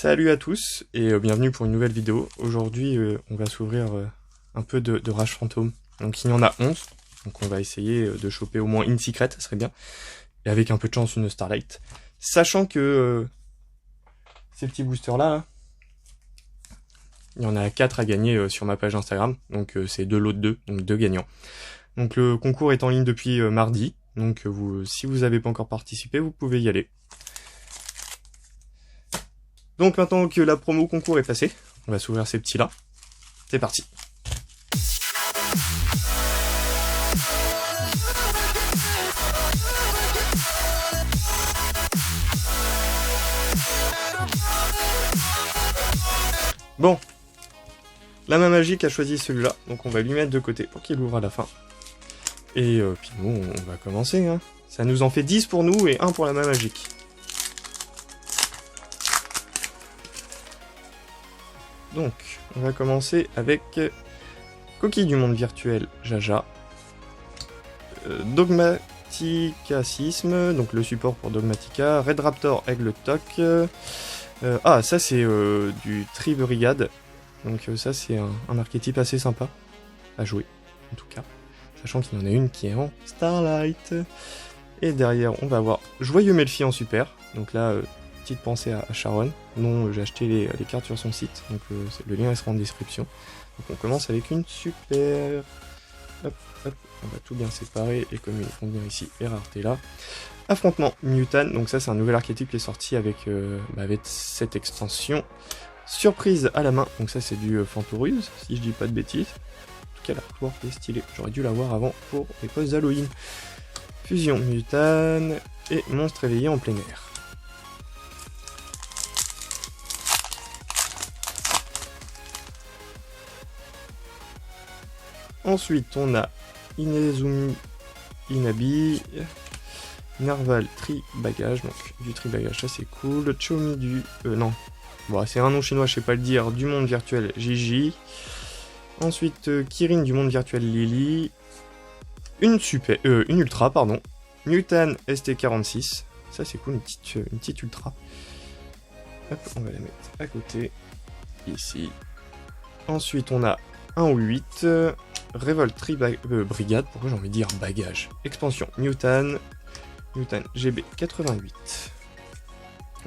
Salut à tous et bienvenue pour une nouvelle vidéo. Aujourd'hui on va s'ouvrir un peu de Rage Fantôme. Donc il y en a 11, donc on va essayer de choper au moins une secret, ça serait bien. Et avec un peu de chance une Starlight. Sachant que ces petits boosters là, il y en a 4 à gagner sur ma page Instagram. Donc c'est 2 lots de 2, donc 2 gagnants. Donc le concours est en ligne depuis mardi. Donc si vous n'avez pas encore participé, vous pouvez y aller. Donc maintenant que la promo concours est passée, on va s'ouvrir ces petits là. C'est parti. Bon, la main magique a choisi celui-là, donc on va lui mettre de côté pour qu'il ouvre à la fin. Et puis nous, on va commencer. Hein. Ça nous en fait 10 pour nous et 1 pour la main magique. Donc, on va commencer avec Coquille du monde virtuel, Jaja. Dogmaticacisme, donc le support pour Dogmatica. Red Raptor, Aigle Toc. Ça c'est du Tri Brigade. Donc ça c'est un archétype assez sympa à jouer, en tout cas. Sachant qu'il y en a une qui est en Starlight. Et derrière, on va avoir Joyeux Melfi en super. Donc là, petite pensée à Sharon, dont j'ai acheté les cartes sur son site. Donc le lien sera en description. Donc on commence avec une super. Hop, hop, on va tout bien séparer. Et comme ils font bien ici, les raretés là. Affrontement Mutan. Donc ça, c'est un nouvel archétype qui est sorti avec cette extension. Surprise à la main. Donc ça, c'est du Fantoruse, si je dis pas de bêtises. En tout cas, l'artwork est stylé. J'aurais dû l'avoir avant pour les postes d'Halloween. Fusion Mutan et monstre éveillé en plein air. Ensuite, on a Inezumi Inabi, Narval Tri-Bagage, donc du Tri-Bagage, ça c'est cool. Chomi du... non, bon, c'est un nom chinois, je sais pas le dire, du monde virtuel Gigi. Ensuite, Kirin du monde virtuel Lily. Une ultra, pardon. Mutan ST46. Ça c'est cool, une petite ultra. Hop, on va la mettre à côté. Ici. Ensuite on a un ou 8. Revolt Brigade, pourquoi j'ai envie de dire bagage. Expansion Mutan GB 88.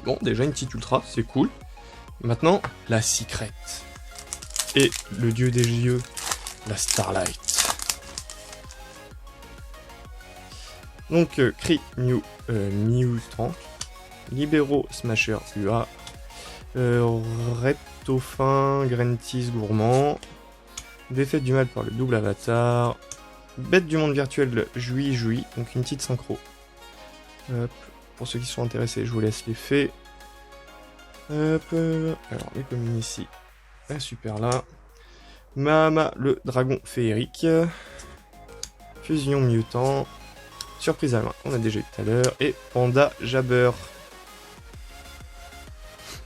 Bon, déjà une petite ultra, c'est cool. Maintenant, la secret. Et le dieu des yeux, la Starlight. Donc, Cri Mutant, Libero Smasher UA, Reptofin Grentis Gourmand, Défaite du mal par le double avatar, Bête du monde virtuel Jouy, donc une petite synchro. Hop, pour ceux qui sont intéressés, je vous laisse les faits. Hop, alors les communes ici, la super là. Mahama le dragon féerique, Fusion Mutant. Surprise à la main, on a déjà eu tout à l'heure. Et Panda Jabber.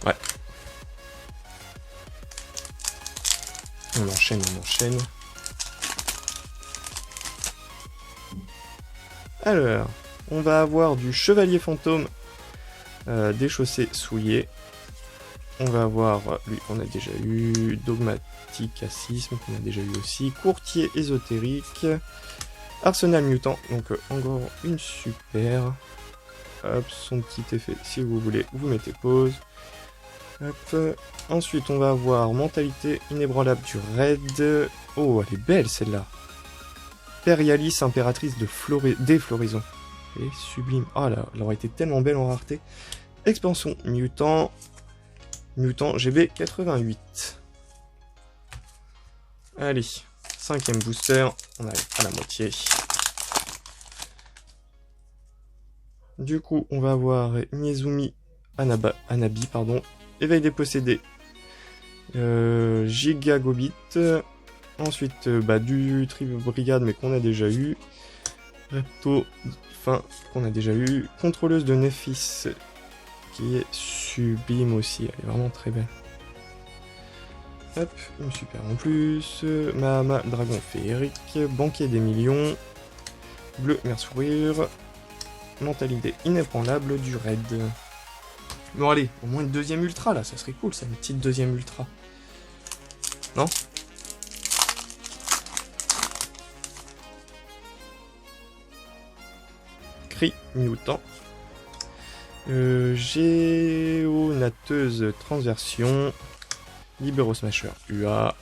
Ouais. On enchaîne. Alors, on va avoir du Chevalier Fantôme des chaussées souillées. On va avoir, lui, on a déjà eu. Dogmaticacisme, qu'on a déjà eu aussi. Courtier ésotérique. Arsenal Mutant, donc encore une super. Hop, son petit effet, si vous voulez, vous mettez pause. Hop. Ensuite, on va avoir Mentalité inébranlable du Raid. Oh, elle est belle celle-là. Impérialis, impératrice des Floraisons. Elle est sublime. Oh là, elle aurait été tellement belle en rareté. Expansion Mutant GB 88. Allez. 5ème booster, on arrive à la moitié. Du coup, on va avoir Inezumi Anabi, Éveil des possédés, Gigagobit. Ensuite, du Tri Brigade, mais qu'on a déjà eu. Repto, qu'on a déjà eu. Contrôleuse de Nephis, qui est sublime aussi, elle est vraiment très belle. Hop, une super en plus. Mahama, dragon féerique. Banquier des millions. Bleu, mersourire. Mentalité inébranlable du raid. Bon allez, au moins une deuxième ultra là, ça serait cool ça, une petite deuxième ultra. Non? Cri mutant. Géonateuse transversion. Libero Smasher UA.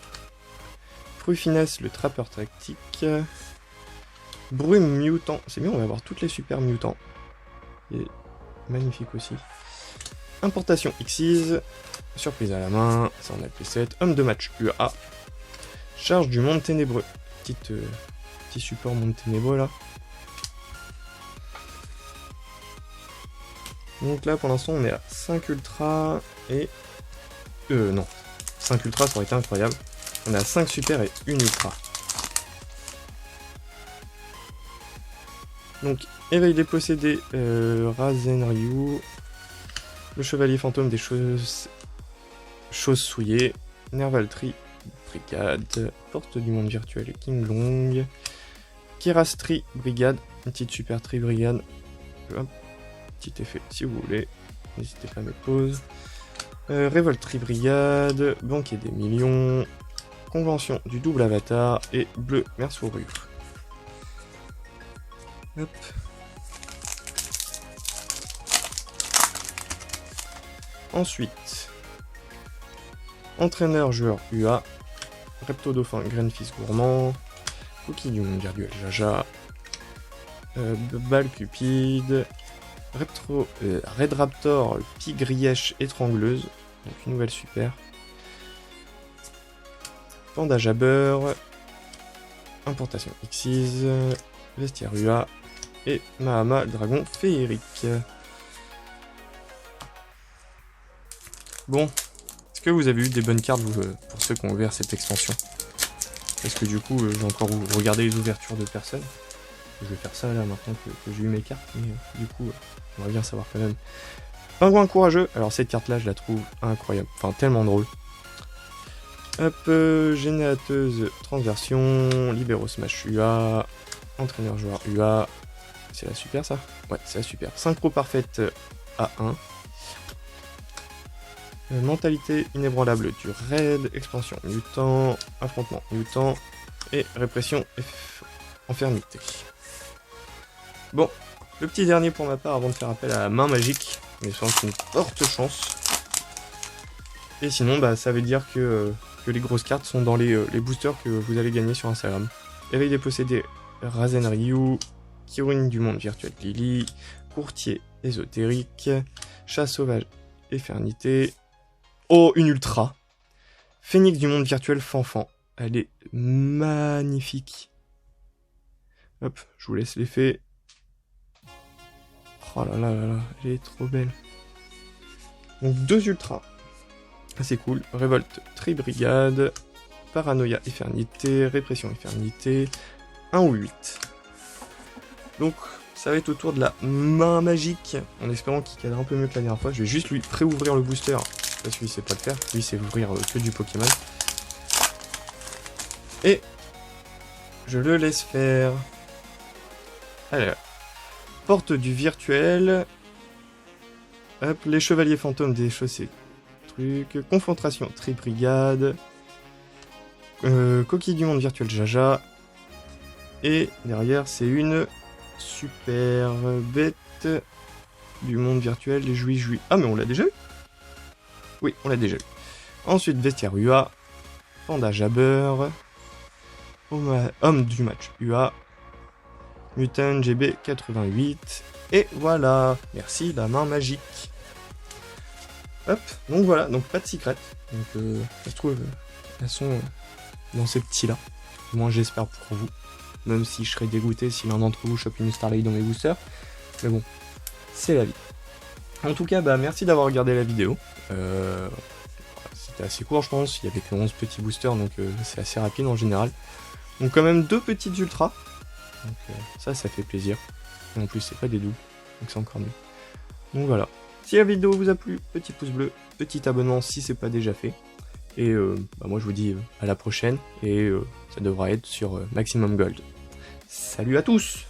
Prufinesse le trappeur tactique. Brume mutant. C'est bien, on va avoir toutes les super mutants. Et magnifique aussi. Importation Xyz. Surprise à la main. Ça en a fait 7. Homme de match UA. Charge du monde ténébreux. Petit support monde ténébreux là. Donc là pour l'instant on est à 5 ultra et... non. 5 ultra ça aurait été incroyable. On est à 5 super et 1 ultra. Donc éveil des possédés, Rasenryu. Le chevalier fantôme des choses souillées. Nervaltry, brigade. Porte du monde virtuel, King Long. Kirastri, brigade. Une petite super tri brigade. Hop. Petit effet si vous voulez. N'hésitez pas à mettre pause. Révolterie brigade. Banquet des millions. Convention du double avatar. Et bleu merceau-rure. Hop. Ensuite, entraîneur joueur UA, Repto-Dauphin, Graine-Fils Gourmand, Cookie du monde virtuel Jaja, Balle Cupide, Red Raptor, Pigrièche étrangleuse, donc une nouvelle super, Bandage à beurre, Importation Xyz, Vestiaire UA, et Mahama, le dragon féerique. Bon, est-ce que vous avez eu des bonnes cartes pour ceux qui ont ouvert cette extension? Parce que du coup, j'ai encore regardé les ouvertures de personnes. Je vais faire ça là maintenant que j'ai eu mes cartes, mais du coup, on va bien savoir quand même. Pingouin courageux, alors cette carte là je la trouve incroyable, enfin tellement drôle. Hop, générateuse transversion, libéro smash UA, entraîneur joueur UA, c'est la super ça? Ouais, c'est la super. Synchro parfaite A1. Mentalité inébranlable du raid, expansion mutant, affrontement mutant et répression enfermité. Bon, le petit dernier pour ma part avant de faire appel à la main magique, mais sans une forte chance. Et sinon, bah, ça veut dire que les grosses cartes sont dans les boosters que vous allez gagner sur Instagram. Éveil des possédés, Rasenryu, Kirin du monde virtuel Lily, Courtier ésotérique, Chat sauvage Éternité. Oh, une ultra. Phénix du monde virtuel Fanfan. Elle est magnifique. Hop, je vous laisse l'effet. Oh là là là là, elle est trop belle. Donc 2 ultras. C'est cool. Révolte Tri-Brigade. Paranoïa Éternité. Répression Éternité. 1 ou 8. Donc ça va être autour de la main magique. En espérant qu'il cadre un peu mieux que la dernière fois. Je vais juste lui préouvrir le booster. Parce qu'il sait pas le faire, lui c'est ouvrir que du Pokémon. Et je le laisse faire. Allez, porte du virtuel. Hop, les chevaliers fantômes des chaussées. Truc, confrontation, tri-brigade. Coquille du monde virtuel Jaja. Et derrière c'est une super bête du monde virtuel, les jouis. Ah mais on l'a déjà eu? Oui, on l'a déjà eu. Ensuite, Vestiaire UA, Bandage à beurre, Homme du match UA, Mutant GB 88, et voilà. Merci, la main magique. Hop, donc voilà, donc pas de secret. Donc, ça se trouve, elles sont dans ces petits-là. Du moins, j'espère pour vous. Même si je serais dégoûté si l'un d'entre vous chope une Starlight dans mes boosters. Mais bon, c'est la vie. En tout cas, bah, merci d'avoir regardé la vidéo. C'était assez court, je pense. Il y avait que 11 petits boosters, donc c'est assez rapide en général. Donc quand même 2 petites ultras. Donc ça fait plaisir. Et en plus, c'est pas des doubles, donc c'est encore mieux. Donc voilà. Si la vidéo vous a plu, petit pouce bleu, petit abonnement si c'est pas déjà fait. Et bah, moi, je vous dis à la prochaine. Et ça devra être sur Maximum Gold. Salut à tous!